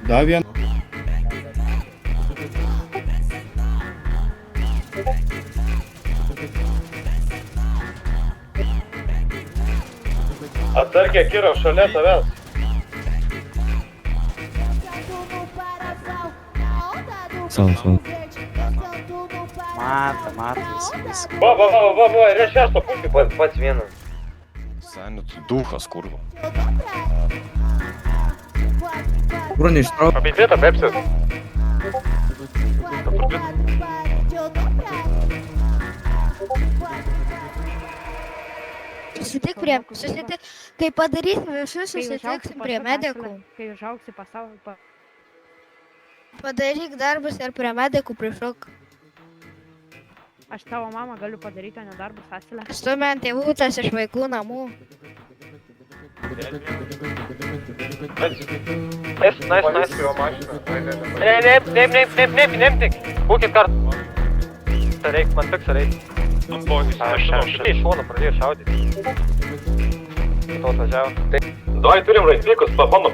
Dar vieną. Atsargiai, Kiro, šalia tavęs. Sal. Matas, viskas. Va, yra šešto pusė pats vienas. Seniai, tu duhas, kurva. Kur neištrauk? Apėdėta Pepsis. Susitik, kai padarysim visus, susitiksim prie medikų. Kai užaugsi pasaulį, Padaryk darbus ir prie medikų prišok. aš tavo mamą galiu padaryti, o ne darbus asilę. Stumiant tėvūtas iš vaikų namų. Nice. Neimtik. Būkit kartu. Reik, man tik reik. Aš iš šono pradėjau šaudyti. To atvažiavo. Duoj, turim raitvykus, pavonu.